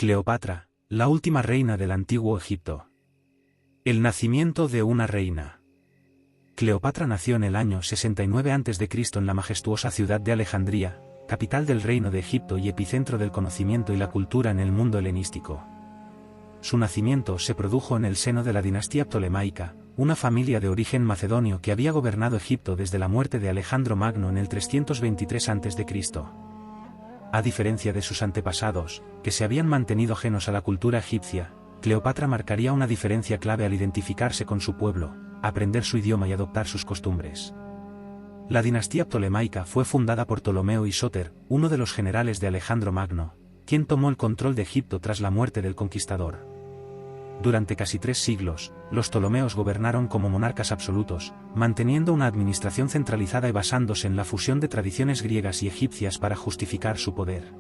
Cleopatra, la última reina del antiguo Egipto. El nacimiento de una reina. Cleopatra nació en el año 69 a.C. en la majestuosa ciudad de Alejandría, capital del reino de Egipto y epicentro del conocimiento y la cultura en el mundo helenístico. Su nacimiento se produjo en el seno de la dinastía ptolemaica, una familia de origen macedonio que había gobernado Egipto desde la muerte de Alejandro Magno en el 323 a.C. A diferencia de sus antepasados, que se habían mantenido ajenos a la cultura egipcia, Cleopatra marcaría una diferencia clave al identificarse con su pueblo, aprender su idioma y adoptar sus costumbres. La dinastía ptolemaica fue fundada por Ptolomeo y Sóter, uno de los generales de Alejandro Magno, quien tomó el control de Egipto tras la muerte del conquistador. Durante casi 3 siglos, los Ptolomeos gobernaron como monarcas absolutos, manteniendo una administración centralizada y basándose en la fusión de tradiciones griegas y egipcias para justificar su poder.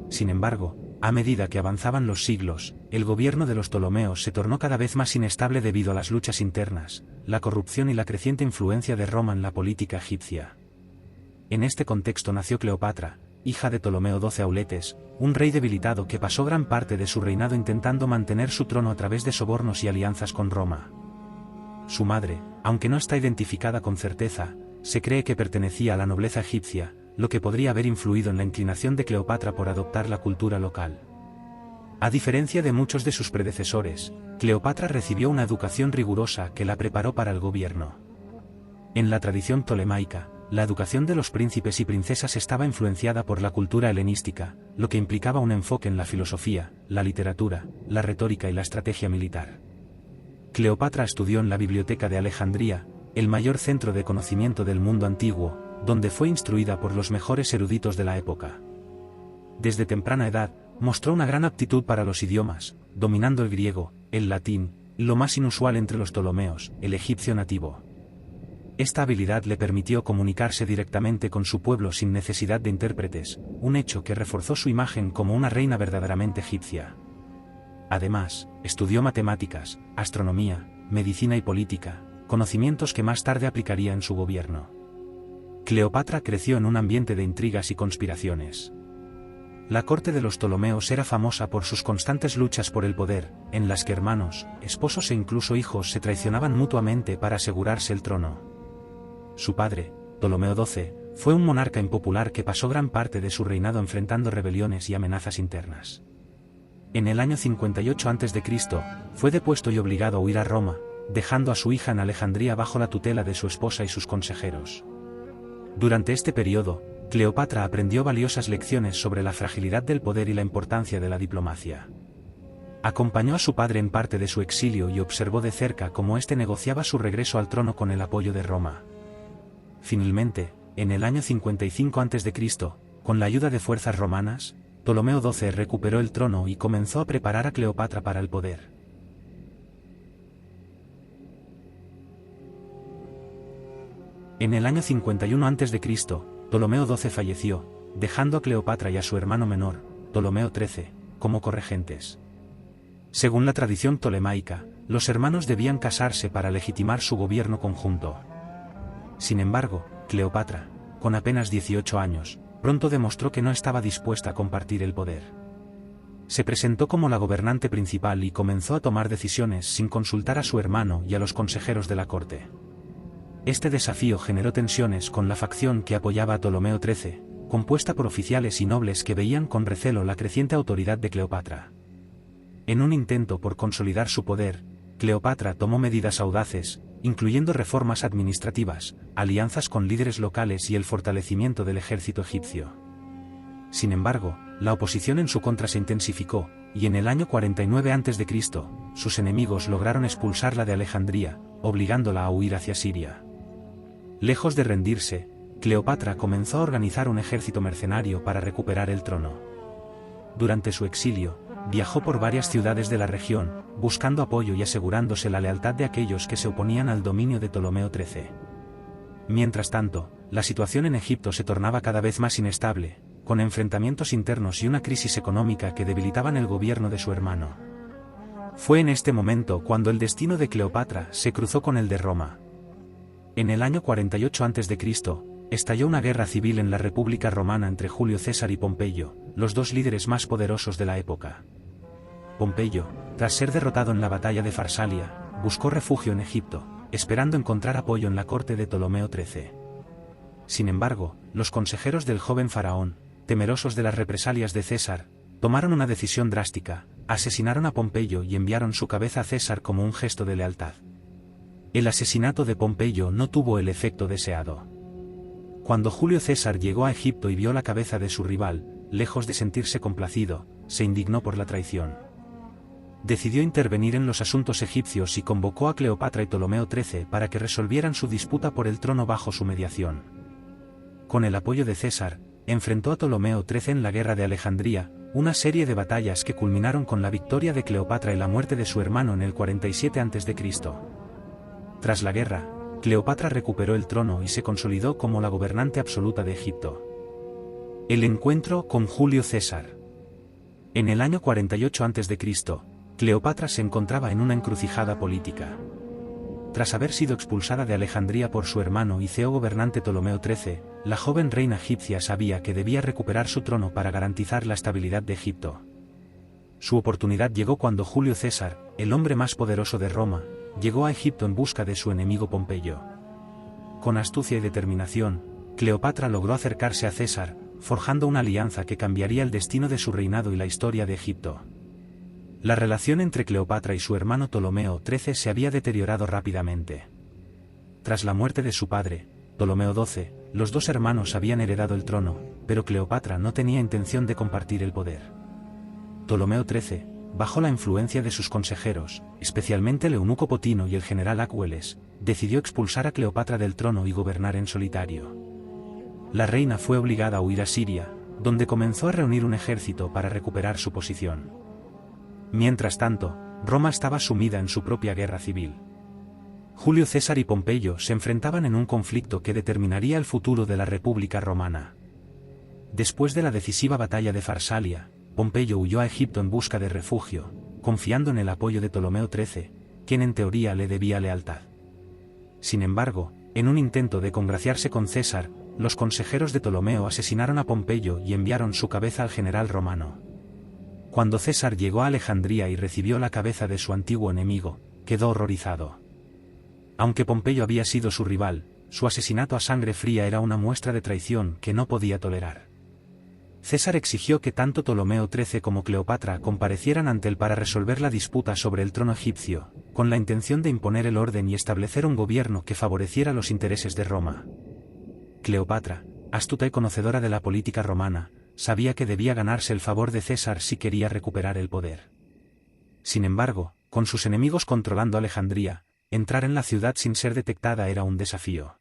Sin embargo, a medida que avanzaban los siglos, el gobierno de los Ptolomeos se tornó cada vez más inestable debido a las luchas internas, la corrupción y la creciente influencia de Roma en la política egipcia. En este contexto nació Cleopatra, hija de Ptolomeo XII Auletes, un rey debilitado que pasó gran parte de su reinado intentando mantener su trono a través de sobornos y alianzas con Roma. Su madre, aunque no está identificada con certeza, se cree que pertenecía a la nobleza egipcia, lo que podría haber influido en la inclinación de Cleopatra por adoptar la cultura local. A diferencia de muchos de sus predecesores, Cleopatra recibió una educación rigurosa que la preparó para el gobierno. En la tradición ptolemaica, la educación de los príncipes y princesas estaba influenciada por la cultura helenística, lo que implicaba un enfoque en la filosofía, la literatura, la retórica y la estrategia militar. Cleopatra estudió en la Biblioteca de Alejandría, el mayor centro de conocimiento del mundo antiguo, donde fue instruida por los mejores eruditos de la época. Desde temprana edad, mostró una gran aptitud para los idiomas, dominando el griego, el latín, y lo más inusual entre los ptolomeos, el egipcio nativo. Esta habilidad le permitió comunicarse directamente con su pueblo sin necesidad de intérpretes, un hecho que reforzó su imagen como una reina verdaderamente egipcia. Además, estudió matemáticas, astronomía, medicina y política, conocimientos que más tarde aplicaría en su gobierno. Cleopatra creció en un ambiente de intrigas y conspiraciones. La corte de los Ptolomeos era famosa por sus constantes luchas por el poder, en las que hermanos, esposos e incluso hijos se traicionaban mutuamente para asegurarse el trono. Su padre, Ptolomeo XII, fue un monarca impopular que pasó gran parte de su reinado enfrentando rebeliones y amenazas internas. En el año 58 a.C., fue depuesto y obligado a huir a Roma, dejando a su hija en Alejandría bajo la tutela de su esposa y sus consejeros. Durante este periodo, Cleopatra aprendió valiosas lecciones sobre la fragilidad del poder y la importancia de la diplomacia. Acompañó a su padre en parte de su exilio y observó de cerca cómo éste negociaba su regreso al trono con el apoyo de Roma. Finalmente, en el año 55 a.C., con la ayuda de fuerzas romanas, Ptolomeo XII recuperó el trono y comenzó a preparar a Cleopatra para el poder. En el año 51 a.C., Ptolomeo XII falleció, dejando a Cleopatra y a su hermano menor, Ptolomeo XIII, como corregentes. Según la tradición ptolemaica, los hermanos debían casarse para legitimar su gobierno conjunto. Sin embargo, Cleopatra, con apenas 18 años, pronto demostró que no estaba dispuesta a compartir el poder. Se presentó como la gobernante principal y comenzó a tomar decisiones sin consultar a su hermano y a los consejeros de la corte. Este desafío generó tensiones con la facción que apoyaba a Ptolomeo XIII, compuesta por oficiales y nobles que veían con recelo la creciente autoridad de Cleopatra. En un intento por consolidar su poder, Cleopatra tomó medidas audaces, incluyendo reformas administrativas, alianzas con líderes locales y el fortalecimiento del ejército egipcio. Sin embargo, la oposición en su contra se intensificó, y en el año 49 a.C., sus enemigos lograron expulsarla de Alejandría, obligándola a huir hacia Siria. Lejos de rendirse, Cleopatra comenzó a organizar un ejército mercenario para recuperar el trono. Durante su exilio, viajó por varias ciudades de la región, buscando apoyo y asegurándose la lealtad de aquellos que se oponían al dominio de Ptolomeo XIII. Mientras tanto, la situación en Egipto se tornaba cada vez más inestable, con enfrentamientos internos y una crisis económica que debilitaban el gobierno de su hermano. Fue en este momento cuando el destino de Cleopatra se cruzó con el de Roma. En el año 48 a.C., estalló una guerra civil en la República Romana entre Julio César y Pompeyo, los dos líderes más poderosos de la época. Pompeyo, tras ser derrotado en la batalla de Farsalia, buscó refugio en Egipto, esperando encontrar apoyo en la corte de Ptolomeo XIII. Sin embargo, los consejeros del joven faraón, temerosos de las represalias de César, tomaron una decisión drástica: asesinaron a Pompeyo y enviaron su cabeza a César como un gesto de lealtad. El asesinato de Pompeyo no tuvo el efecto deseado. Cuando Julio César llegó a Egipto y vio la cabeza de su rival, lejos de sentirse complacido, se indignó por la traición. Decidió intervenir en los asuntos egipcios y convocó a Cleopatra y Ptolomeo XIII para que resolvieran su disputa por el trono bajo su mediación. Con el apoyo de César, enfrentó a Ptolomeo XIII en la guerra de Alejandría, una serie de batallas que culminaron con la victoria de Cleopatra y la muerte de su hermano en el 47 a.C. Tras la guerra, Cleopatra recuperó el trono y se consolidó como la gobernante absoluta de Egipto. El encuentro con Julio César. En el año 48 a.C., Cleopatra se encontraba en una encrucijada política. Tras haber sido expulsada de Alejandría por su hermano y feo gobernante Ptolomeo XIII, la joven reina egipcia sabía que debía recuperar su trono para garantizar la estabilidad de Egipto. Su oportunidad llegó cuando Julio César, el hombre más poderoso de Roma, llegó a Egipto en busca de su enemigo Pompeyo. Con astucia y determinación, Cleopatra logró acercarse a César, forjando una alianza que cambiaría el destino de su reinado y la historia de Egipto. La relación entre Cleopatra y su hermano Ptolomeo XIII se había deteriorado rápidamente. Tras la muerte de su padre, Ptolomeo XII, los dos hermanos habían heredado el trono, pero Cleopatra no tenía intención de compartir el poder. Ptolomeo XIII, bajo la influencia de sus consejeros, especialmente el eunuco Potino y el general Acueles, decidió expulsar a Cleopatra del trono y gobernar en solitario. La reina fue obligada a huir a Siria, donde comenzó a reunir un ejército para recuperar su posición. Mientras tanto, Roma estaba sumida en su propia guerra civil. Julio César y Pompeyo se enfrentaban en un conflicto que determinaría el futuro de la República Romana. Después de la decisiva batalla de Farsalia, Pompeyo huyó a Egipto en busca de refugio, confiando en el apoyo de Ptolomeo XIII, quien en teoría le debía lealtad. Sin embargo, en un intento de congraciarse con César, los consejeros de Ptolomeo asesinaron a Pompeyo y enviaron su cabeza al general romano. Cuando César llegó a Alejandría y recibió la cabeza de su antiguo enemigo, quedó horrorizado. Aunque Pompeyo había sido su rival, su asesinato a sangre fría era una muestra de traición que no podía tolerar. César exigió que tanto Ptolomeo XIII como Cleopatra comparecieran ante él para resolver la disputa sobre el trono egipcio, con la intención de imponer el orden y establecer un gobierno que favoreciera los intereses de Roma. Cleopatra, astuta y conocedora de la política romana, sabía que debía ganarse el favor de César si quería recuperar el poder. Sin embargo, con sus enemigos controlando Alejandría, entrar en la ciudad sin ser detectada era un desafío.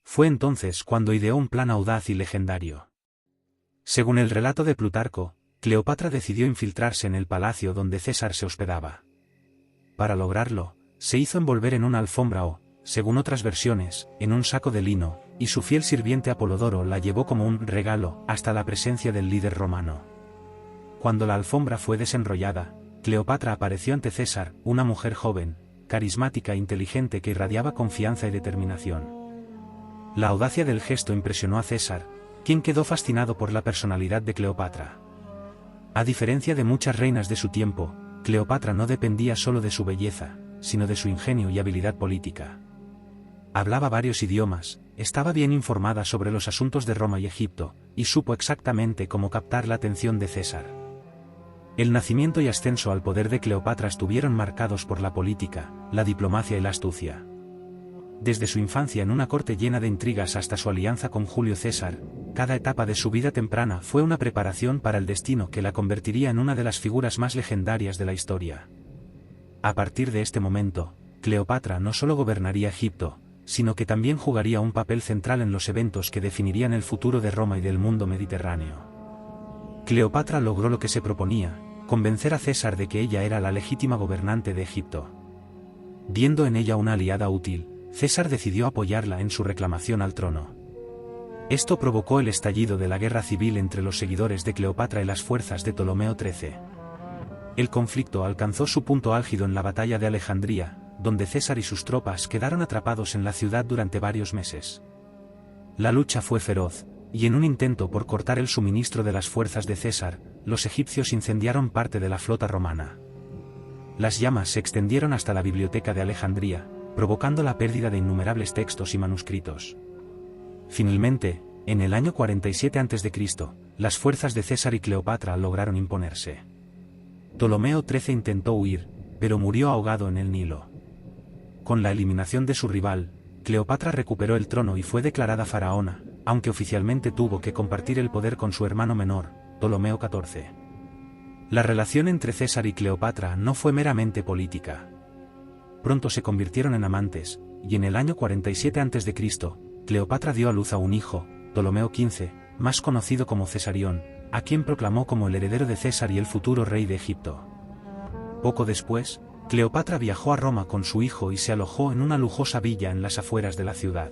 Fue entonces cuando ideó un plan audaz y legendario. Según el relato de Plutarco, Cleopatra decidió infiltrarse en el palacio donde César se hospedaba. Para lograrlo, se hizo envolver en una alfombra o, según otras versiones, en un saco de lino, y su fiel sirviente Apolodoro la llevó como un regalo hasta la presencia del líder romano. Cuando la alfombra fue desenrollada, Cleopatra apareció ante César, una mujer joven, carismática e inteligente que irradiaba confianza y determinación. La audacia del gesto impresionó a César, quien quedó fascinado por la personalidad de Cleopatra. A diferencia de muchas reinas de su tiempo, Cleopatra no dependía solo de su belleza, sino de su ingenio y habilidad política. Hablaba varios idiomas, estaba bien informada sobre los asuntos de Roma y Egipto, y supo exactamente cómo captar la atención de César. El nacimiento y ascenso al poder de Cleopatra estuvieron marcados por la política, la diplomacia y la astucia. Desde su infancia en una corte llena de intrigas hasta su alianza con Julio César, cada etapa de su vida temprana fue una preparación para el destino que la convertiría en una de las figuras más legendarias de la historia. A partir de este momento, Cleopatra no solo gobernaría Egipto, sino que también jugaría un papel central en los eventos que definirían el futuro de Roma y del mundo mediterráneo. Cleopatra logró lo que se proponía, convencer a César de que ella era la legítima gobernante de Egipto. Viendo en ella una aliada útil, César decidió apoyarla en su reclamación al trono. Esto provocó el estallido de la guerra civil entre los seguidores de Cleopatra y las fuerzas de Ptolomeo XIII. El conflicto alcanzó su punto álgido en la batalla de Alejandría, donde César y sus tropas quedaron atrapados en la ciudad durante varios meses. La lucha fue feroz, y en un intento por cortar el suministro de las fuerzas de César, los egipcios incendiaron parte de la flota romana. Las llamas se extendieron hasta la biblioteca de Alejandría, provocando la pérdida de innumerables textos y manuscritos. Finalmente, en el año 47 a.C., las fuerzas de César y Cleopatra lograron imponerse. Ptolomeo XIII intentó huir, pero murió ahogado en el Nilo. Con la eliminación de su rival, Cleopatra recuperó el trono y fue declarada faraona, aunque oficialmente tuvo que compartir el poder con su hermano menor, Ptolomeo XIV. La relación entre César y Cleopatra no fue meramente política. Pronto se convirtieron en amantes, y en el año 47 a.C., Cleopatra dio a luz a un hijo, Ptolomeo XV, más conocido como Cesarión, a quien proclamó como el heredero de César y el futuro rey de Egipto. Poco después, Cleopatra viajó a Roma con su hijo y se alojó en una lujosa villa en las afueras de la ciudad.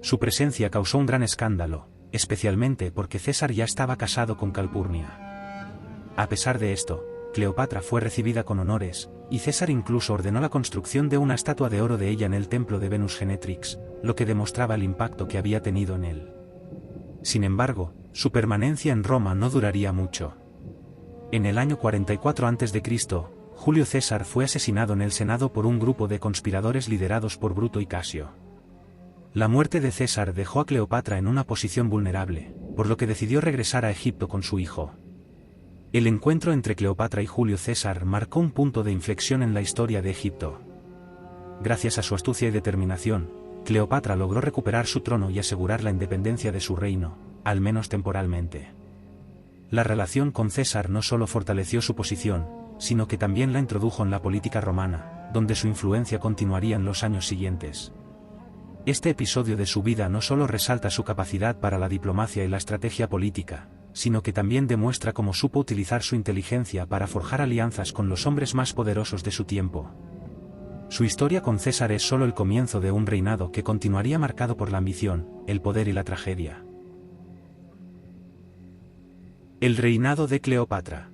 Su presencia causó un gran escándalo, especialmente porque César ya estaba casado con Calpurnia. A pesar de esto, Cleopatra fue recibida con honores, y César incluso ordenó la construcción de una estatua de oro de ella en el templo de Venus Genetrix, lo que demostraba el impacto que había tenido en él. Sin embargo, su permanencia en Roma no duraría mucho. En el año 44 a.C., Julio César fue asesinado en el Senado por un grupo de conspiradores liderados por Bruto y Casio. La muerte de César dejó a Cleopatra en una posición vulnerable, por lo que decidió regresar a Egipto con su hijo. El encuentro entre Cleopatra y Julio César marcó un punto de inflexión en la historia de Egipto. Gracias a su astucia y determinación, Cleopatra logró recuperar su trono y asegurar la independencia de su reino, al menos temporalmente. La relación con César no solo fortaleció su posición, sino que también la introdujo en la política romana, donde su influencia continuaría en los años siguientes. Este episodio de su vida no solo resalta su capacidad para la diplomacia y la estrategia política, sino que también demuestra cómo supo utilizar su inteligencia para forjar alianzas con los hombres más poderosos de su tiempo. Su historia con César es solo el comienzo de un reinado que continuaría marcado por la ambición, el poder y la tragedia. El reinado de Cleopatra.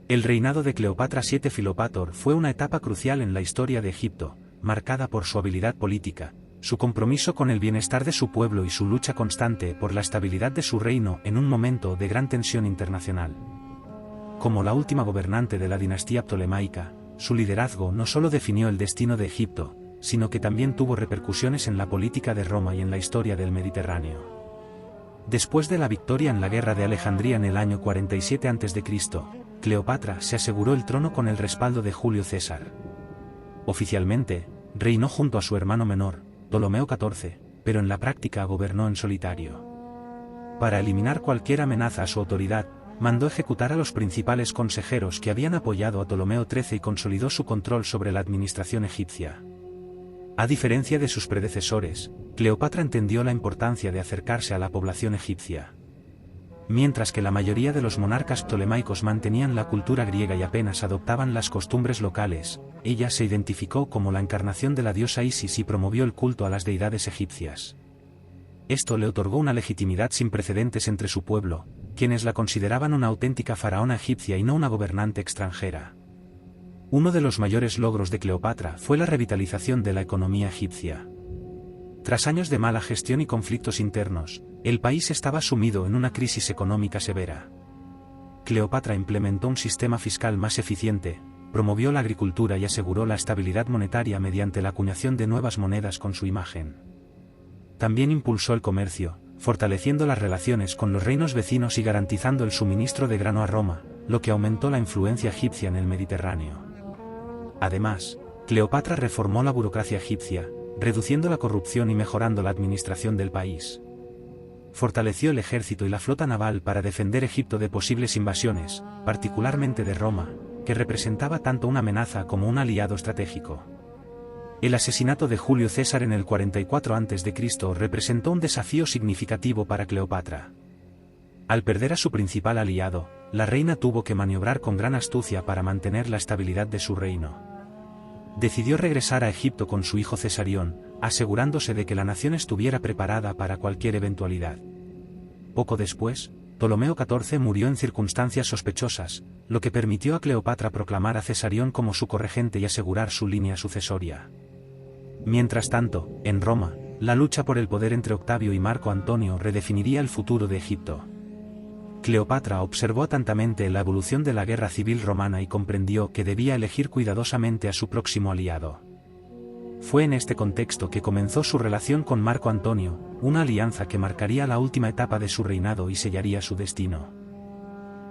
El reinado de Cleopatra VII Filópator fue una etapa crucial en la historia de Egipto, marcada por su habilidad política, su compromiso con el bienestar de su pueblo y su lucha constante por la estabilidad de su reino en un momento de gran tensión internacional. Como la última gobernante de la dinastía ptolemaica, su liderazgo no solo definió el destino de Egipto, sino que también tuvo repercusiones en la política de Roma y en la historia del Mediterráneo. Después de la victoria en la guerra de Alejandría en el año 47 a.C., Cleopatra se aseguró el trono con el respaldo de Julio César. Oficialmente, reinó junto a su hermano menor, Ptolomeo XIV, pero en la práctica gobernó en solitario. Para eliminar cualquier amenaza a su autoridad, mandó ejecutar a los principales consejeros que habían apoyado a Ptolomeo XIII y consolidó su control sobre la administración egipcia. A diferencia de sus predecesores, Cleopatra entendió la importancia de acercarse a la población egipcia. Mientras que la mayoría de los monarcas ptolemaicos mantenían la cultura griega y apenas adoptaban las costumbres locales, ella se identificó como la encarnación de la diosa Isis y promovió el culto a las deidades egipcias. Esto le otorgó una legitimidad sin precedentes entre su pueblo, quienes la consideraban una auténtica faraona egipcia y no una gobernante extranjera. Uno de los mayores logros de Cleopatra fue la revitalización de la economía egipcia. Tras años de mala gestión y conflictos internos, el país estaba sumido en una crisis económica severa. Cleopatra implementó un sistema fiscal más eficiente, promovió la agricultura y aseguró la estabilidad monetaria mediante la acuñación de nuevas monedas con su imagen. También impulsó el comercio, fortaleciendo las relaciones con los reinos vecinos y garantizando el suministro de grano a Roma, lo que aumentó la influencia egipcia en el Mediterráneo. Además, Cleopatra reformó la burocracia egipcia, reduciendo la corrupción y mejorando la administración del país. Fortaleció el ejército y la flota naval para defender Egipto de posibles invasiones, particularmente de Roma, que representaba tanto una amenaza como un aliado estratégico. El asesinato de Julio César en el 44 a.C. representó un desafío significativo para Cleopatra. Al perder a su principal aliado, la reina tuvo que maniobrar con gran astucia para mantener la estabilidad de su reino. Decidió regresar a Egipto con su hijo Cesarión, asegurándose de que la nación estuviera preparada para cualquier eventualidad. Poco después, Ptolomeo XIV murió en circunstancias sospechosas, lo que permitió a Cleopatra proclamar a Cesarión como su corregente y asegurar su línea sucesoria. Mientras tanto, en Roma, la lucha por el poder entre Octavio y Marco Antonio redefiniría el futuro de Egipto. Cleopatra observó atentamente la evolución de la guerra civil romana y comprendió que debía elegir cuidadosamente a su próximo aliado. Fue en este contexto que comenzó su relación con Marco Antonio, una alianza que marcaría la última etapa de su reinado y sellaría su destino.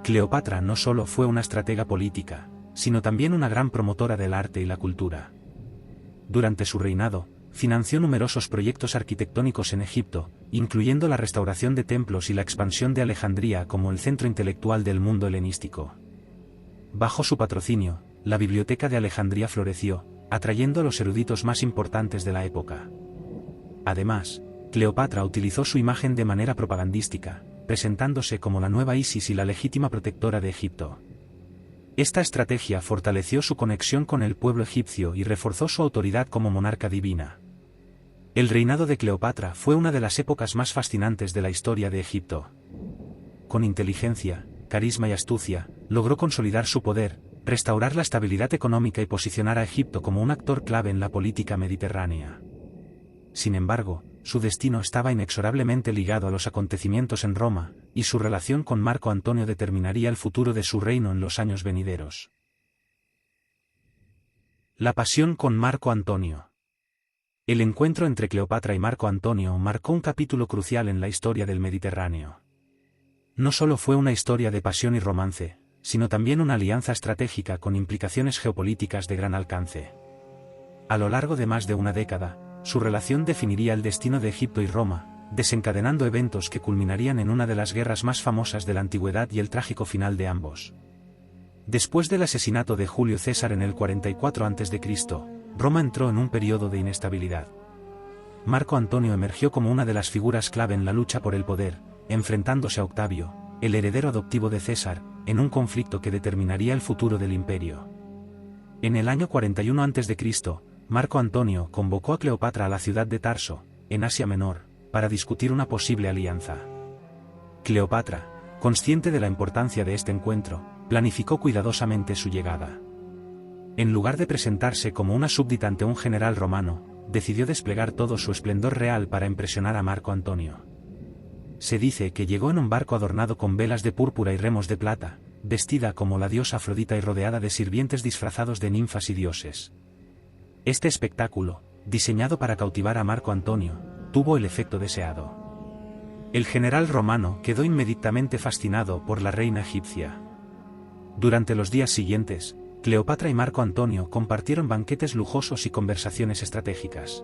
Cleopatra no solo fue una estratega política, sino también una gran promotora del arte y la cultura. Durante su reinado, financió numerosos proyectos arquitectónicos en Egipto, incluyendo la restauración de templos y la expansión de Alejandría como el centro intelectual del mundo helenístico. Bajo su patrocinio, la Biblioteca de Alejandría floreció, atrayendo a los eruditos más importantes de la época. Además, Cleopatra utilizó su imagen de manera propagandística, presentándose como la nueva Isis y la legítima protectora de Egipto. Esta estrategia fortaleció su conexión con el pueblo egipcio y reforzó su autoridad como monarca divina. El reinado de Cleopatra fue una de las épocas más fascinantes de la historia de Egipto. Con inteligencia, carisma y astucia, logró consolidar su poder, restaurar la estabilidad económica y posicionar a Egipto como un actor clave en la política mediterránea. Sin embargo, su destino estaba inexorablemente ligado a los acontecimientos en Roma, y su relación con Marco Antonio determinaría el futuro de su reino en los años venideros. La pasión con Marco Antonio. El encuentro entre Cleopatra y Marco Antonio marcó un capítulo crucial en la historia del Mediterráneo. No solo fue una historia de pasión y romance, sino también una alianza estratégica con implicaciones geopolíticas de gran alcance. A lo largo de más de una década, su relación definiría el destino de Egipto y Roma, desencadenando eventos que culminarían en una de las guerras más famosas de la antigüedad y el trágico final de ambos. Después del asesinato de Julio César en el 44 a.C., Roma entró en un periodo de inestabilidad. Marco Antonio emergió como una de las figuras clave en la lucha por el poder, enfrentándose a Octavio, el heredero adoptivo de César, en un conflicto que determinaría el futuro del imperio. En el año 41 a.C., Marco Antonio convocó a Cleopatra a la ciudad de Tarso, en Asia Menor, para discutir una posible alianza. Cleopatra, consciente de la importancia de este encuentro, planificó cuidadosamente su llegada. En lugar de presentarse como una súbdita ante un general romano, decidió desplegar todo su esplendor real para impresionar a Marco Antonio. Se dice que llegó en un barco adornado con velas de púrpura y remos de plata, vestida como la diosa Afrodita y rodeada de sirvientes disfrazados de ninfas y dioses. Este espectáculo, diseñado para cautivar a Marco Antonio, tuvo el efecto deseado. El general romano quedó inmediatamente fascinado por la reina egipcia. Durante los días siguientes, Cleopatra y Marco Antonio compartieron banquetes lujosos y conversaciones estratégicas.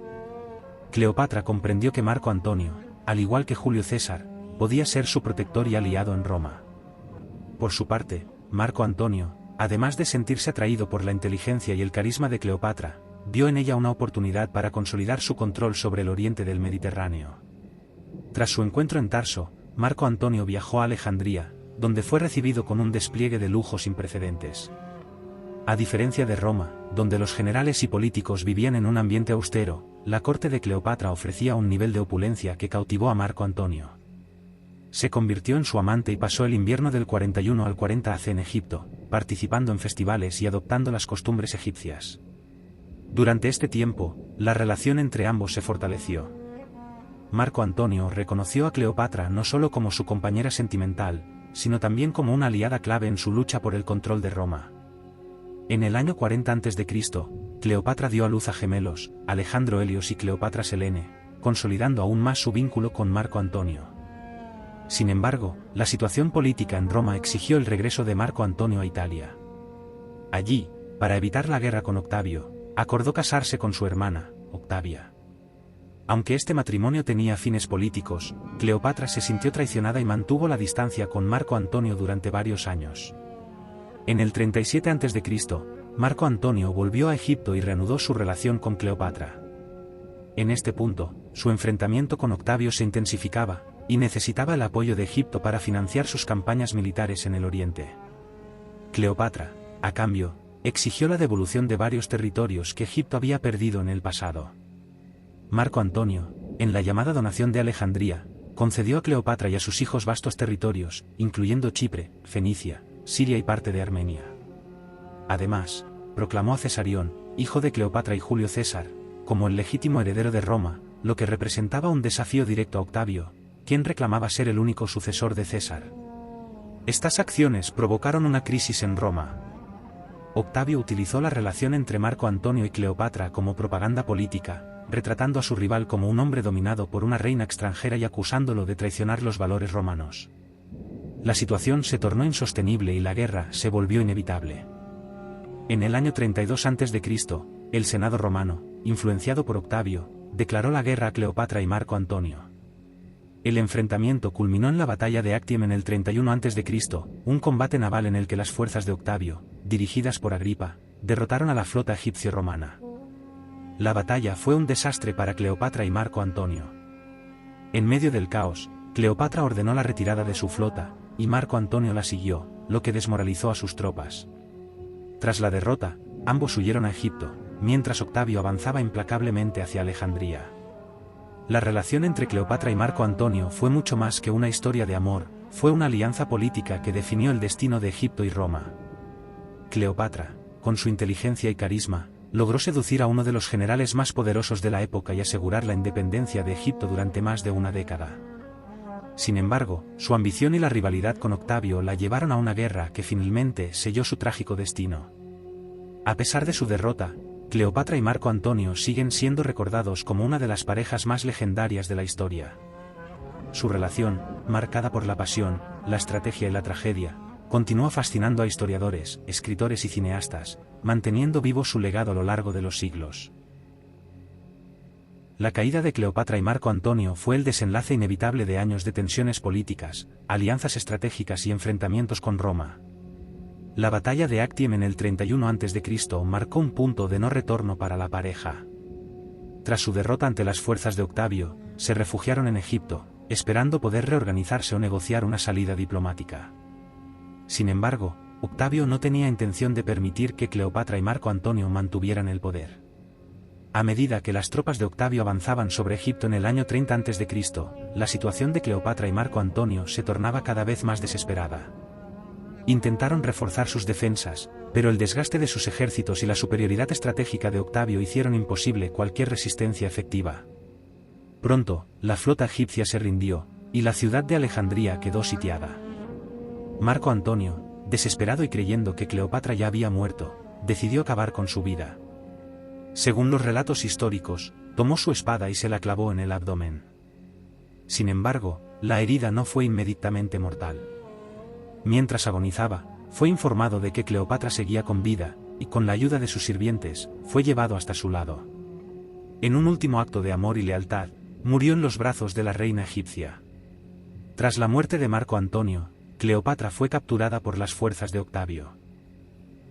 Cleopatra comprendió que Marco Antonio, al igual que Julio César, podía ser su protector y aliado en Roma. Por su parte, Marco Antonio, además de sentirse atraído por la inteligencia y el carisma de Cleopatra, vio en ella una oportunidad para consolidar su control sobre el oriente del Mediterráneo. Tras su encuentro en Tarso, Marco Antonio viajó a Alejandría, donde fue recibido con un despliegue de lujo sin precedentes. A diferencia de Roma, donde los generales y políticos vivían en un ambiente austero, la corte de Cleopatra ofrecía un nivel de opulencia que cautivó a Marco Antonio. Se convirtió en su amante y pasó el invierno del 41 al 40 AC en Egipto, participando en festivales y adoptando las costumbres egipcias. Durante este tiempo, la relación entre ambos se fortaleció. Marco Antonio reconoció a Cleopatra no solo como su compañera sentimental, sino también como una aliada clave en su lucha por el control de Roma. En el año 40 a.C., Cleopatra dio a luz a gemelos, Alejandro Helios y Cleopatra Selene, consolidando aún más su vínculo con Marco Antonio. Sin embargo, la situación política en Roma exigió el regreso de Marco Antonio a Italia. Allí, para evitar la guerra con Octavio, acordó casarse con su hermana, Octavia. Aunque este matrimonio tenía fines políticos, Cleopatra se sintió traicionada y mantuvo la distancia con Marco Antonio durante varios años. En el 37 a.C., Marco Antonio volvió a Egipto y reanudó su relación con Cleopatra. En este punto, su enfrentamiento con Octavio se intensificaba, y necesitaba el apoyo de Egipto para financiar sus campañas militares en el oriente. Cleopatra, a cambio, exigió la devolución de varios territorios que Egipto había perdido en el pasado. Marco Antonio, en la llamada donación de Alejandría, concedió a Cleopatra y a sus hijos vastos territorios, incluyendo Chipre, Fenicia, Siria y parte de Armenia. Además, proclamó a Cesarión, hijo de Cleopatra y Julio César, como el legítimo heredero de Roma, lo que representaba un desafío directo a Octavio, quien reclamaba ser el único sucesor de César. Estas acciones provocaron una crisis en Roma. Octavio utilizó la relación entre Marco Antonio y Cleopatra como propaganda política, retratando a su rival como un hombre dominado por una reina extranjera y acusándolo de traicionar los valores romanos. La situación se tornó insostenible y la guerra se volvió inevitable. En el año 32 a.C., el Senado romano, influenciado por Octavio, declaró la guerra a Cleopatra y Marco Antonio. El enfrentamiento culminó en la batalla de Actium en el 31 a.C., un combate naval en el que las fuerzas de Octavio, dirigidas por Agripa, derrotaron a la flota egipcio-romana. La batalla fue un desastre para Cleopatra y Marco Antonio. En medio del caos, Cleopatra ordenó la retirada de su flota, y Marco Antonio la siguió, lo que desmoralizó a sus tropas. Tras la derrota, ambos huyeron a Egipto, mientras Octavio avanzaba implacablemente hacia Alejandría. La relación entre Cleopatra y Marco Antonio fue mucho más que una historia de amor, fue una alianza política que definió el destino de Egipto y Roma. Cleopatra, con su inteligencia y carisma, logró seducir a uno de los generales más poderosos de la época y asegurar la independencia de Egipto durante más de una década. Sin embargo, su ambición y la rivalidad con Octavio la llevaron a una guerra que finalmente selló su trágico destino. A pesar de su derrota, Cleopatra y Marco Antonio siguen siendo recordados como una de las parejas más legendarias de la historia. Su relación, marcada por la pasión, la estrategia y la tragedia, continúa fascinando a historiadores, escritores y cineastas, manteniendo vivo su legado a lo largo de los siglos. La caída de Cleopatra y Marco Antonio fue el desenlace inevitable de años de tensiones políticas, alianzas estratégicas y enfrentamientos con Roma. La batalla de Actium en el 31 a.C. marcó un punto de no retorno para la pareja. Tras su derrota ante las fuerzas de Octavio, se refugiaron en Egipto, esperando poder reorganizarse o negociar una salida diplomática. Sin embargo, Octavio no tenía intención de permitir que Cleopatra y Marco Antonio mantuvieran el poder. A medida que las tropas de Octavio avanzaban sobre Egipto en el año 30 a.C., la situación de Cleopatra y Marco Antonio se tornaba cada vez más desesperada. Intentaron reforzar sus defensas, pero el desgaste de sus ejércitos y la superioridad estratégica de Octavio hicieron imposible cualquier resistencia efectiva. Pronto, la flota egipcia se rindió, y la ciudad de Alejandría quedó sitiada. Marco Antonio, desesperado y creyendo que Cleopatra ya había muerto, decidió acabar con su vida. Según los relatos históricos, tomó su espada y se la clavó en el abdomen. Sin embargo, la herida no fue inmediatamente mortal. Mientras agonizaba, fue informado de que Cleopatra seguía con vida, y con la ayuda de sus sirvientes, fue llevado hasta su lado. En un último acto de amor y lealtad, murió en los brazos de la reina egipcia. Tras la muerte de Marco Antonio, Cleopatra fue capturada por las fuerzas de Octavio.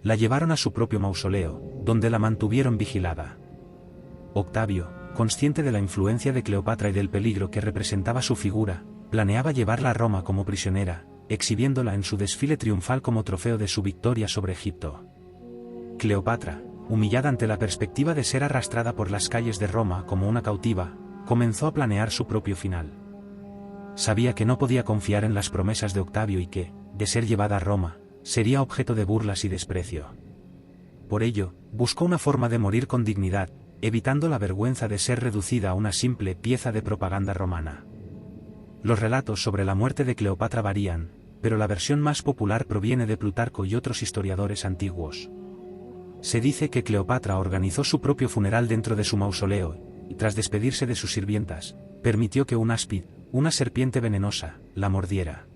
La llevaron a su propio mausoleo, donde la mantuvieron vigilada. Octavio, consciente de la influencia de Cleopatra y del peligro que representaba su figura, planeaba llevarla a Roma como prisionera, exhibiéndola en su desfile triunfal como trofeo de su victoria sobre Egipto. Cleopatra, humillada ante la perspectiva de ser arrastrada por las calles de Roma como una cautiva, comenzó a planear su propio final. Sabía que no podía confiar en las promesas de Octavio y que, de ser llevada a Roma, sería objeto de burlas y desprecio. Por ello, buscó una forma de morir con dignidad, evitando la vergüenza de ser reducida a una simple pieza de propaganda romana. Los relatos sobre la muerte de Cleopatra varían, pero la versión más popular proviene de Plutarco y otros historiadores antiguos. Se dice que Cleopatra organizó su propio funeral dentro de su mausoleo, y tras despedirse de sus sirvientas, permitió que un áspid, una serpiente venenosa, la mordiera.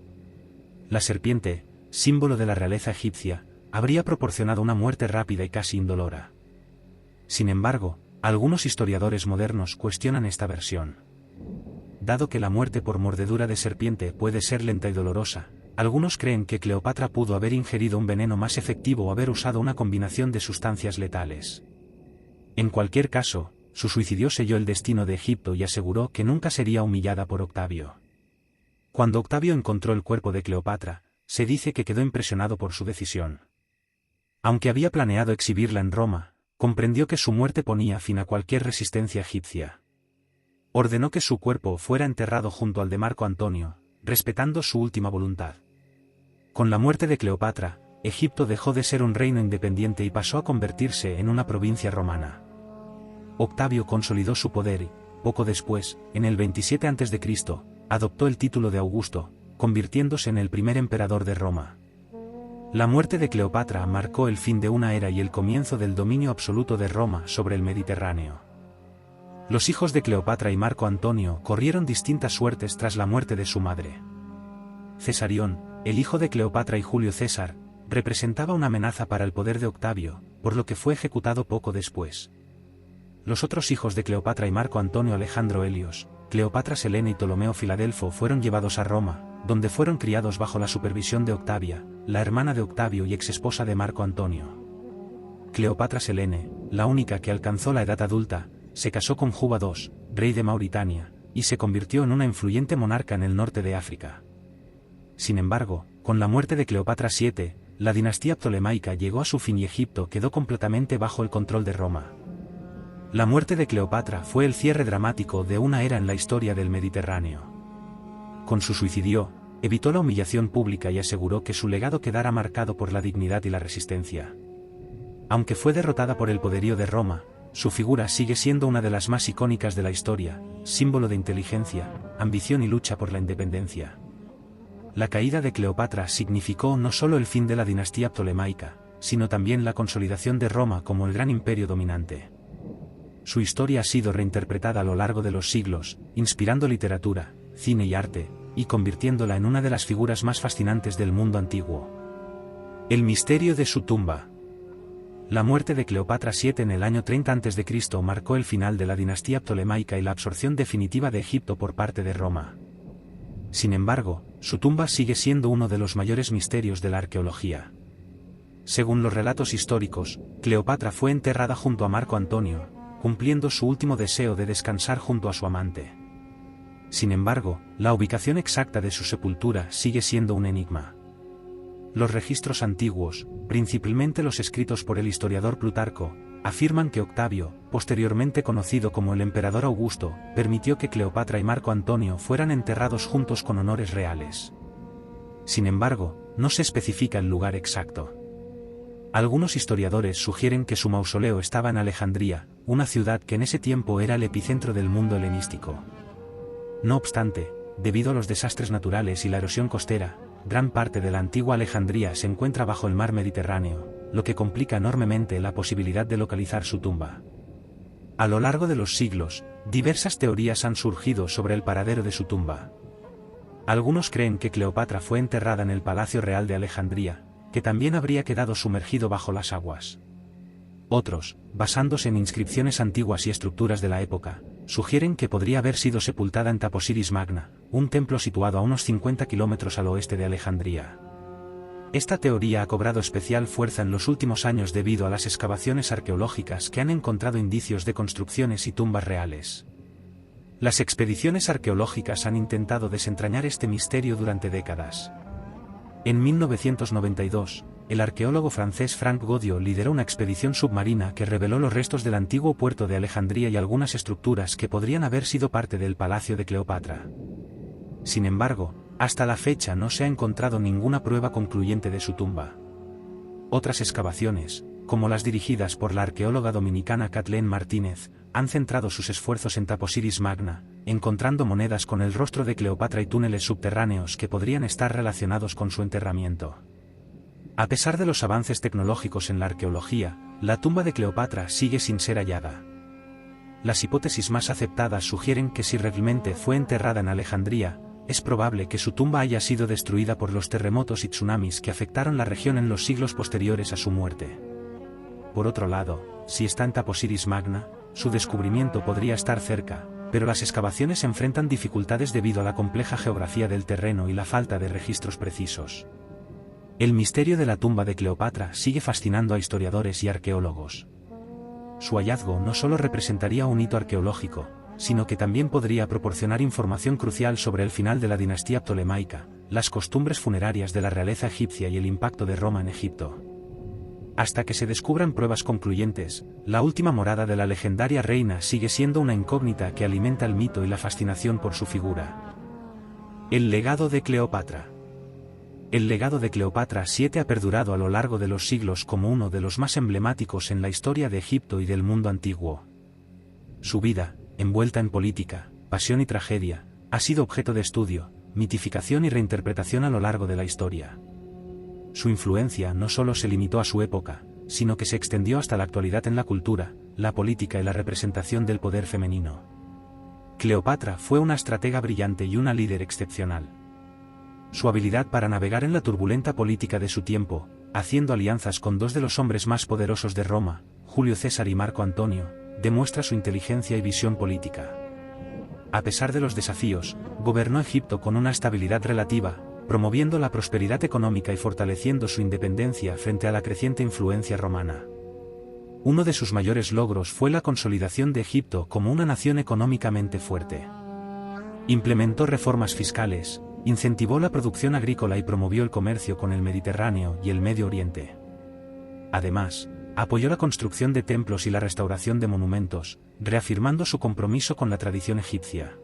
La serpiente, símbolo de la realeza egipcia, habría proporcionado una muerte rápida y casi indolora. Sin embargo, algunos historiadores modernos cuestionan esta versión. Dado que la muerte por mordedura de serpiente puede ser lenta y dolorosa, algunos creen que Cleopatra pudo haber ingerido un veneno más efectivo o haber usado una combinación de sustancias letales. En cualquier caso, su suicidio selló el destino de Egipto y aseguró que nunca sería humillada por Octavio. Cuando Octavio encontró el cuerpo de Cleopatra, se dice que quedó impresionado por su decisión. Aunque había planeado exhibirla en Roma, comprendió que su muerte ponía fin a cualquier resistencia egipcia. Ordenó que su cuerpo fuera enterrado junto al de Marco Antonio, respetando su última voluntad. Con la muerte de Cleopatra, Egipto dejó de ser un reino independiente y pasó a convertirse en una provincia romana. Octavio consolidó su poder y, poco después, en el 27 a.C., adoptó el título de Augusto, convirtiéndose en el primer emperador de Roma. La muerte de Cleopatra marcó el fin de una era y el comienzo del dominio absoluto de Roma sobre el Mediterráneo. Los hijos de Cleopatra y Marco Antonio corrieron distintas suertes tras la muerte de su madre. Cesarión, el hijo de Cleopatra y Julio César, representaba una amenaza para el poder de Octavio, por lo que fue ejecutado poco después. Los otros hijos de Cleopatra y Marco Antonio, Alejandro Helios, Cleopatra Selene y Ptolomeo Filadelfo, fueron llevados a Roma, donde fueron criados bajo la supervisión de Octavia, la hermana de Octavio y exesposa de Marco Antonio. Cleopatra Selene, la única que alcanzó la edad adulta, se casó con Juba II, rey de Mauritania, y se convirtió en una influyente monarca en el norte de África. Sin embargo, con la muerte de Cleopatra VII, la dinastía ptolemaica llegó a su fin y Egipto quedó completamente bajo el control de Roma. La muerte de Cleopatra fue el cierre dramático de una era en la historia del Mediterráneo. Con su suicidio, evitó la humillación pública y aseguró que su legado quedara marcado por la dignidad y la resistencia. Aunque fue derrotada por el poderío de Roma, su figura sigue siendo una de las más icónicas de la historia, símbolo de inteligencia, ambición y lucha por la independencia. La caída de Cleopatra significó no solo el fin de la dinastía ptolemaica, sino también la consolidación de Roma como el gran imperio dominante. Su historia ha sido reinterpretada a lo largo de los siglos, inspirando literatura, cine y arte, y convirtiéndola en una de las figuras más fascinantes del mundo antiguo. El misterio de su tumba. La muerte de Cleopatra VII en el año 30 a.C. marcó el final de la dinastía ptolemaica y la absorción definitiva de Egipto por parte de Roma. Sin embargo, su tumba sigue siendo uno de los mayores misterios de la arqueología. Según los relatos históricos, Cleopatra fue enterrada junto a Marco Antonio, cumpliendo su último deseo de descansar junto a su amante. Sin embargo, la ubicación exacta de su sepultura sigue siendo un enigma. Los registros antiguos, principalmente los escritos por el historiador Plutarco, afirman que Octavio, posteriormente conocido como el emperador Augusto, permitió que Cleopatra y Marco Antonio fueran enterrados juntos con honores reales. Sin embargo, no se especifica el lugar exacto. Algunos historiadores sugieren que su mausoleo estaba en Alejandría, una ciudad que en ese tiempo era el epicentro del mundo helenístico. No obstante, debido a los desastres naturales y la erosión costera, gran parte de la antigua Alejandría se encuentra bajo el mar Mediterráneo, lo que complica enormemente la posibilidad de localizar su tumba. A lo largo de los siglos, diversas teorías han surgido sobre el paradero de su tumba. Algunos creen que Cleopatra fue enterrada en el Palacio Real de Alejandría, que también habría quedado sumergido bajo las aguas. Otros, basándose en inscripciones antiguas y estructuras de la época, sugieren que podría haber sido sepultada en Taposiris Magna, un templo situado a unos 50 kilómetros al oeste de Alejandría. Esta teoría ha cobrado especial fuerza en los últimos años debido a las excavaciones arqueológicas que han encontrado indicios de construcciones y tumbas reales. Las expediciones arqueológicas han intentado desentrañar este misterio durante décadas. En 1992, el arqueólogo francés Franck Godiot lideró una expedición submarina que reveló los restos del antiguo puerto de Alejandría y algunas estructuras que podrían haber sido parte del palacio de Cleopatra. Sin embargo, hasta la fecha no se ha encontrado ninguna prueba concluyente de su tumba. Otras excavaciones, como las dirigidas por la arqueóloga dominicana Kathleen Martínez, han centrado sus esfuerzos en Taposiris Magna, encontrando monedas con el rostro de Cleopatra y túneles subterráneos que podrían estar relacionados con su enterramiento. A pesar de los avances tecnológicos en la arqueología, la tumba de Cleopatra sigue sin ser hallada. Las hipótesis más aceptadas sugieren que si realmente fue enterrada en Alejandría, es probable que su tumba haya sido destruida por los terremotos y tsunamis que afectaron la región en los siglos posteriores a su muerte. Por otro lado, si está en Taposiris Magna, su descubrimiento podría estar cerca, pero las excavaciones enfrentan dificultades debido a la compleja geografía del terreno y la falta de registros precisos. El misterio de la tumba de Cleopatra sigue fascinando a historiadores y arqueólogos. Su hallazgo no solo representaría un hito arqueológico, sino que también podría proporcionar información crucial sobre el final de la dinastía ptolemaica, las costumbres funerarias de la realeza egipcia y el impacto de Roma en Egipto. Hasta que se descubran pruebas concluyentes, la última morada de la legendaria reina sigue siendo una incógnita que alimenta el mito y la fascinación por su figura. El legado de Cleopatra. El legado de Cleopatra VII ha perdurado a lo largo de los siglos como uno de los más emblemáticos en la historia de Egipto y del mundo antiguo. Su vida, envuelta en política, pasión y tragedia, ha sido objeto de estudio, mitificación y reinterpretación a lo largo de la historia. Su influencia no solo se limitó a su época, sino que se extendió hasta la actualidad en la cultura, la política y la representación del poder femenino. Cleopatra fue una estratega brillante y una líder excepcional. Su habilidad para navegar en la turbulenta política de su tiempo, haciendo alianzas con dos de los hombres más poderosos de Roma, Julio César y Marco Antonio, demuestra su inteligencia y visión política. A pesar de los desafíos, gobernó Egipto con una estabilidad relativa, promoviendo la prosperidad económica y fortaleciendo su independencia frente a la creciente influencia romana. Uno de sus mayores logros fue la consolidación de Egipto como una nación económicamente fuerte. Implementó reformas fiscales, incentivó la producción agrícola y promovió el comercio con el Mediterráneo y el Medio Oriente. Además, apoyó la construcción de templos y la restauración de monumentos, reafirmando su compromiso con la tradición egipcia.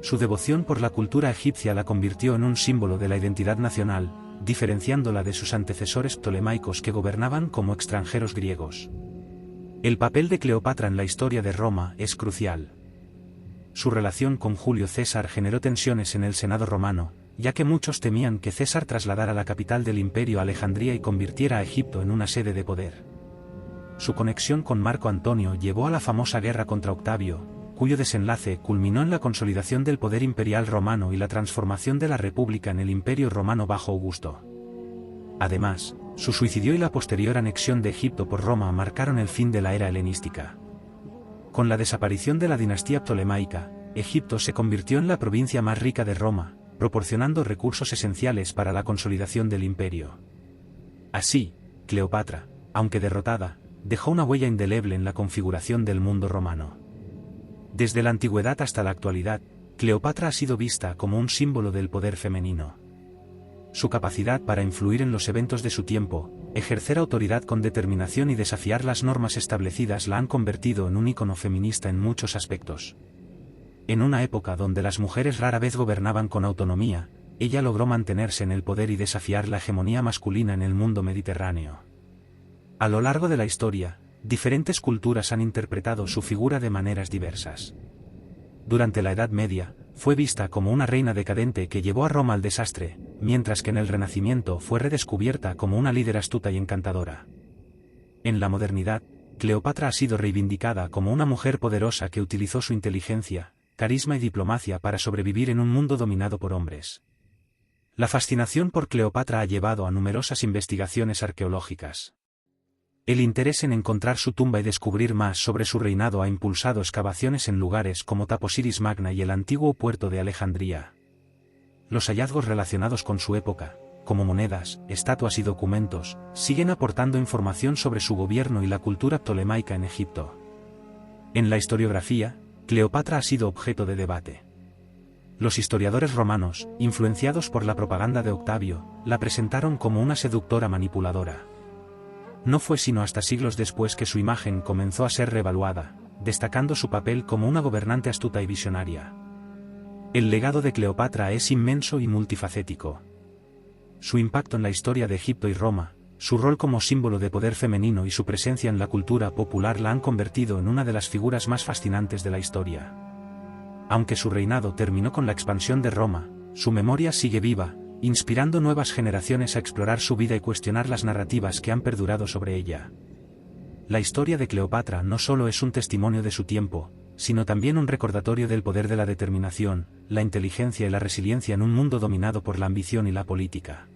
Su devoción por la cultura egipcia la convirtió en un símbolo de la identidad nacional, diferenciándola de sus antecesores ptolemaicos que gobernaban como extranjeros griegos. El papel de Cleopatra en la historia de Roma es crucial. Su relación con Julio César generó tensiones en el Senado romano, ya que muchos temían que César trasladara la capital del imperio a Alejandría y convirtiera a Egipto en una sede de poder. Su conexión con Marco Antonio llevó a la famosa guerra contra Octavio, cuyo desenlace culminó en la consolidación del poder imperial romano y la transformación de la República en el Imperio Romano bajo Augusto. Además, su suicidio y la posterior anexión de Egipto por Roma marcaron el fin de la era helenística. Con la desaparición de la dinastía ptolemaica, Egipto se convirtió en la provincia más rica de Roma, proporcionando recursos esenciales para la consolidación del imperio. Así, Cleopatra, aunque derrotada, dejó una huella indeleble en la configuración del mundo romano. Desde la antigüedad hasta la actualidad, Cleopatra ha sido vista como un símbolo del poder femenino. Su capacidad para influir en los eventos de su tiempo, ejercer autoridad con determinación y desafiar las normas establecidas la han convertido en un ícono feminista en muchos aspectos. En una época donde las mujeres rara vez gobernaban con autonomía, ella logró mantenerse en el poder y desafiar la hegemonía masculina en el mundo mediterráneo. A lo largo de la historia, diferentes culturas han interpretado su figura de maneras diversas. Durante la Edad Media, fue vista como una reina decadente que llevó a Roma al desastre, mientras que en el Renacimiento fue redescubierta como una líder astuta y encantadora. En la modernidad, Cleopatra ha sido reivindicada como una mujer poderosa que utilizó su inteligencia, carisma y diplomacia para sobrevivir en un mundo dominado por hombres. La fascinación por Cleopatra ha llevado a numerosas investigaciones arqueológicas. El interés en encontrar su tumba y descubrir más sobre su reinado ha impulsado excavaciones en lugares como Taposiris Magna y el antiguo puerto de Alejandría. Los hallazgos relacionados con su época, como monedas, estatuas y documentos, siguen aportando información sobre su gobierno y la cultura ptolemaica en Egipto. En la historiografía, Cleopatra ha sido objeto de debate. Los historiadores romanos, influenciados por la propaganda de Octavio, la presentaron como una seductora manipuladora. No fue sino hasta siglos después que su imagen comenzó a ser reevaluada, destacando su papel como una gobernante astuta y visionaria. El legado de Cleopatra es inmenso y multifacético. Su impacto en la historia de Egipto y Roma, su rol como símbolo de poder femenino y su presencia en la cultura popular la han convertido en una de las figuras más fascinantes de la historia. Aunque su reinado terminó con la expansión de Roma, su memoria sigue viva, inspirando nuevas generaciones a explorar su vida y cuestionar las narrativas que han perdurado sobre ella. La historia de Cleopatra no solo es un testimonio de su tiempo, sino también un recordatorio del poder de la determinación, la inteligencia y la resiliencia en un mundo dominado por la ambición y la política.